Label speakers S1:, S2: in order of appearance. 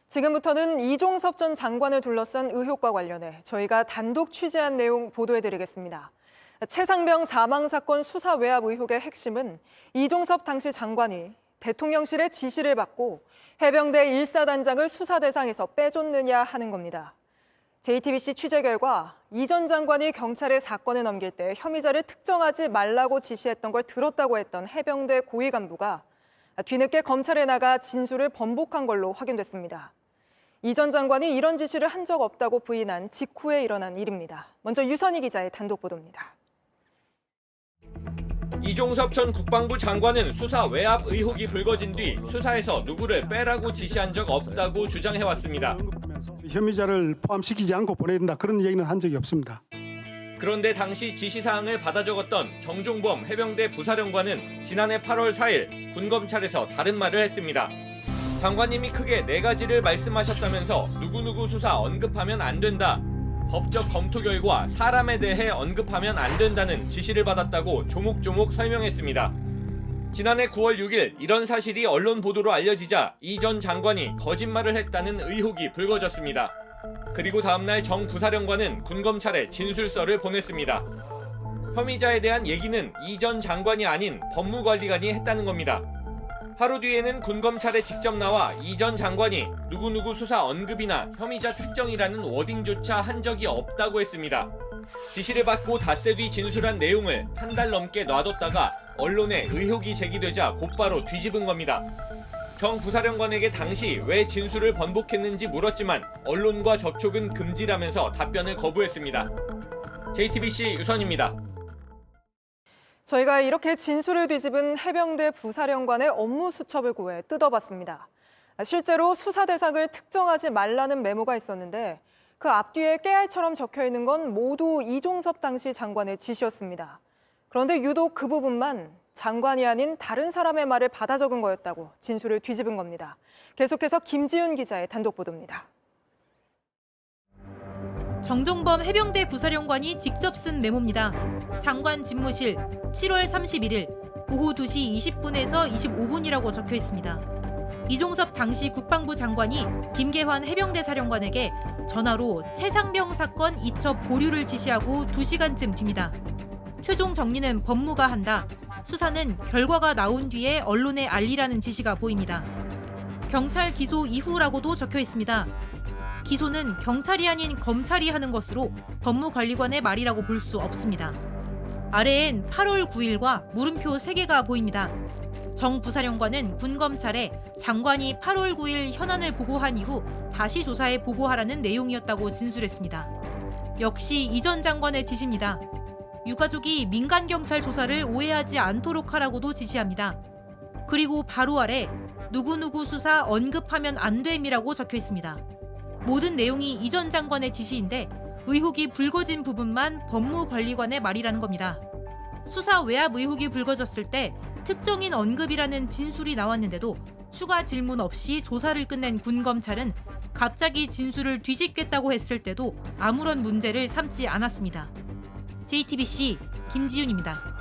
S1: 지금부터는 이종섭 전 장관을 둘러싼 의혹과 관련해 저희가 단독 취재한 내용 보도해드리겠습니다. 최상병 사망 사건 수사 외압 의혹의 핵심은 이종섭 당시 장관이 대통령실의 지시를 받고 해병대 1사단장을 수사 대상에서 빼줬느냐 하는 겁니다. JTBC 취재 결과 이 전 장관이 경찰에 사건을 넘길 때 혐의자를 특정하지 말라고 지시했던 걸 들었다고 했던 해병대 고위 간부가 뒤늦게 검찰에 나가 진술을 번복한 걸로 확인됐습니다. 이 전 장관이 이런 지시를 한 적 없다고 부인한 직후에 일어난 일입니다. 먼저 유선희 기자의 단독 보도입니다.
S2: 이종섭 전 국방부 장관은 수사 외압 의혹이 불거진 뒤 수사에서 누구를 빼라고 지시한 적 없다고 주장해왔습니다.
S3: 혐의자를 포함시키지 않고 보내야 된다 그런 얘기는 한 적이 없습니다.
S2: 그런데 당시 지시사항을 받아 적었던 정종범 해병대 부사령관은 지난해 8월 4일 군검찰에서 다른 말을 했습니다. 장관님이 크게 4가지를 말씀하셨다면서 누구누구 수사 언급하면 안 된다. 법적 검토 결과 사람에 대해 언급하면 안 된다는 지시를 받았다고 조목조목 설명했습니다. 지난해 9월 6일 이런 사실이 언론 보도로 알려지자 이 전 장관이 거짓말을 했다는 의혹이 불거졌습니다. 그리고 다음날 정 부사령관은 군검찰에 진술서를 보냈습니다. 혐의자에 대한 얘기는 이 전 장관이 아닌 법무관리관이 했다는 겁니다. 하루 뒤에는 군검찰에 직접 나와 이 전 장관이 누구누구 수사 언급이나 혐의자 특정이라는 워딩조차 한 적이 없다고 했습니다. 지시를 받고 닷새 뒤 진술한 내용을 한 달 넘게 놔뒀다가 언론에 의혹이 제기되자 곧바로 뒤집은 겁니다. 정 부사령관에게 당시 왜 진술을 번복했는지 물었지만 언론과 접촉은 금지라면서 답변을 거부했습니다. JTBC 유선입니다.
S1: 저희가 이렇게 진술을 뒤집은 해병대 부사령관의 업무 수첩을 구해 뜯어봤습니다. 실제로 수사 대상을 특정하지 말라는 메모가 있었는데 그 앞뒤에 깨알처럼 적혀있는 건 모두 이종섭 당시 장관의 지시였습니다. 그런데 유독 그 부분만 장관이 아닌 다른 사람의 말을 받아 적은 거였다고 진술을 뒤집은 겁니다. 계속해서 김지윤 기자의 단독 보도입니다.
S4: 정종범 해병대 부사령관이 직접 쓴 메모입니다. 장관 집무실 7월 31일 오후 2시 20분에서 25분이라고 적혀 있습니다. 이종섭 당시 국방부 장관이 김계환 해병대 사령관에게 전화로 최상병 사건 이첩 보류를 지시하고 2시간쯤 뒤입니다. 최종 정리는 법무가 한다. 수사는 결과가 나온 뒤에 언론에 알리라는 지시가 보입니다. 경찰 기소 이후라고도 적혀 있습니다. 기소는 경찰이 아닌 검찰이 하는 것으로 법무관리관의 말이라고 볼 수 없습니다. 아래엔 8월 9일과 물음표 3개가 보입니다. 정 부사령관은 군검찰에 장관이 8월 9일 현안을 보고한 이후 다시 조사에 보고하라는 내용이었다고 진술했습니다. 역시 이 전 장관의 지시입니다. 유가족이 민간경찰 조사를 오해하지 않도록 하라고도 지시합니다. 그리고 바로 아래 누구누구 수사 언급하면 안 됨이라고 적혀 있습니다. 모든 내용이 이 전 장관의 지시인데 의혹이 불거진 부분만 법무관리관의 말이라는 겁니다. 수사 외압 의혹이 불거졌을 때 특정인 언급이라는 진술이 나왔는데도 추가 질문 없이 조사를 끝낸 군검찰은 갑자기 진술을 뒤집겠다고 했을 때도 아무런 문제를 삼지 않았습니다. JTBC 김지윤입니다.